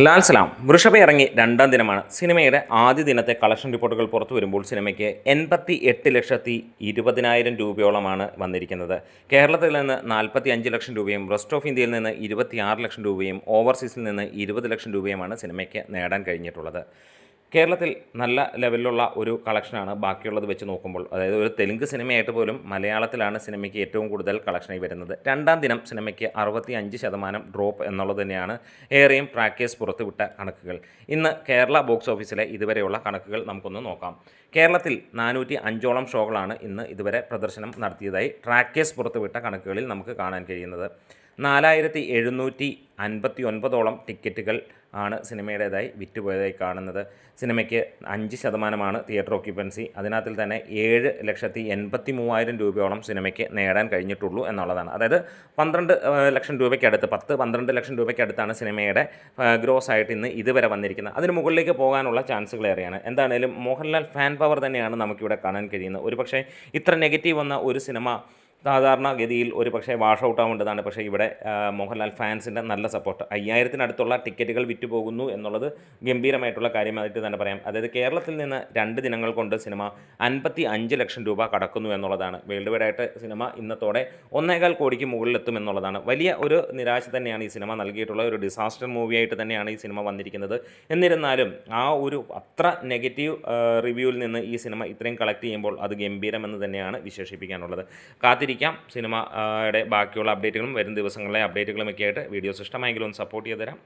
ലാൽ സലാം വൃഷഭ ഇറങ്ങി രണ്ടാം ദിനമാണ്. സിനിമയുടെ ആദ്യ ദിനത്തെ കളക്ഷൻ റിപ്പോർട്ടുകൾ പുറത്തു വരുമ്പോൾ സിനിമയ്ക്ക് 88,20,000 രൂപയോളമാണ് വന്നിരിക്കുന്നത്. കേരളത്തിൽ നിന്ന് 45 ലക്ഷം രൂപയും റെസ്റ്റ് ഓഫ് ഇന്ത്യയിൽ നിന്ന് 26 ലക്ഷം രൂപയും ഓവർസീസിൽ നിന്ന് 20 ലക്ഷം രൂപയുമാണ് സിനിമയ്ക്ക് നേടാൻ കഴിഞ്ഞിട്ടുള്ളത്. കേരളത്തിൽ നല്ല ലെവലിലുള്ള ഒരു കളക്ഷനാണ് ബാക്കിയുള്ളത് വെച്ച് നോക്കുമ്പോൾ. അതായത് ഒരു തെലുങ്ക് സിനിമയായിട്ട് പോലും മലയാളത്തിലാണ് സിനിമയ്ക്ക് ഏറ്റവും കൂടുതൽ കളക്ഷനായി വരുന്നത്. രണ്ടാം ദിനം സിനിമയ്ക്ക് 65% ഡ്രോപ്പ് എന്നുള്ളത് തന്നെയാണ് ഏറെയും ട്രാക്കേഴ്സ് പുറത്തുവിട്ട കണക്കുകൾ. ഇന്ന് കേരള ബോക്സ് ഓഫീസിലെ ഇതുവരെയുള്ള കണക്കുകൾ നമുക്കൊന്ന് നോക്കാം. കേരളത്തിൽ 405ഓളം ഷോകളാണ് ഇന്ന് ഇതുവരെ പ്രദർശനം നടത്തിയതായി ട്രാക്കേഴ്സ് പുറത്തുവിട്ട കണക്കുകളിൽ നമുക്ക് കാണാൻ കഴിയുന്നത്. 4,759ഓളം ടിക്കറ്റുകൾ ആണ് സിനിമയുടേതായി വിറ്റുപോയതായി കാണുന്നത്. സിനിമയ്ക്ക് 5% തിയേറ്റർ ഓക്യുപ്പൻസി. അതിനകത്തിൽ തന്നെ 7,83,000 രൂപയോളം സിനിമയ്ക്ക് നേടാൻ കഴിഞ്ഞിട്ടുള്ളൂ എന്നുള്ളതാണ്. അതായത് 12 ലക്ഷം രൂപയ്ക്കടുത്ത് 10-12 ലക്ഷം രൂപയ്ക്കടുത്താണ് സിനിമയുടെ ഗ്രോസ് ആയിട്ട് ഇന്ന് ഇതുവരെ വന്നിരിക്കുന്നത്. അതിന് മുകളിലേക്ക് പോകാനുള്ള ചാൻസുകൾ ഏറെയാണ്. എന്താണേലും മോഹൻലാൽ ഫാൻ പവർ തന്നെയാണ് നമുക്കിവിടെ കാണാൻ കഴിയുന്നത്. ഒരു പക്ഷേ ഇത്ര നെഗറ്റീവ് വന്ന ഒരു സിനിമ സാധാരണഗതിയിൽ ഒരു പക്ഷേ വാഷ് ഔട്ട് ആവേണ്ടതാണ്. പക്ഷേ ഇവിടെ മോഹൻലാൽ ഫാൻസിൻ്റെ നല്ല സപ്പോർട്ട്, 5,000-നടുത്തുള്ള ടിക്കറ്റുകൾ വിറ്റുപോകുന്നു എന്നുള്ളത് ഗംഭീരമായിട്ടുള്ള കാര്യമായിട്ട് തന്നെ പറയാം. അതായത് കേരളത്തിൽ നിന്ന് 2 ദിനങ്ങൾ കൊണ്ട് സിനിമ 55 ലക്ഷം രൂപ കടക്കുന്നു എന്നുള്ളതാണ്. വേൾഡ് വൈഡായിട്ട് സിനിമ ഇന്നത്തോടെ 1.25 കോടിക്ക് മുകളിലെത്തും എന്നുള്ളതാണ്. വലിയ ഒരു നിരാശ തന്നെയാണ് ഈ സിനിമ നൽകിയിട്ടുള്ള ഒരു ഡിസാസ്റ്റർ മൂവിയായിട്ട് തന്നെയാണ് ഈ സിനിമ വന്നിരിക്കുന്നത്. എന്നിരുന്നാലും ആ ഒരു അത്ര നെഗറ്റീവ് റിവ്യൂവിൽ നിന്ന് ഈ സിനിമ ഇത്രയും കളക്ട് ചെയ്യുമ്പോൾ അത് ഗംഭീരമെന്ന് തന്നെയാണ് വിശേഷിപ്പിക്കാനുള്ളത്. സിനിമയുടെ ബാക്കിയുള്ള അപ്ഡേറ്റുകളും വരും ദിവസങ്ങളിലെ അപ്ഡേറ്റുകളുമൊക്കെ ആയിട്ട് വീഡിയോസ് ഇഷ്ടമായെങ്കിലും ഒന്ന് സപ്പോർട്ട് ചെയ്ത് തരാം.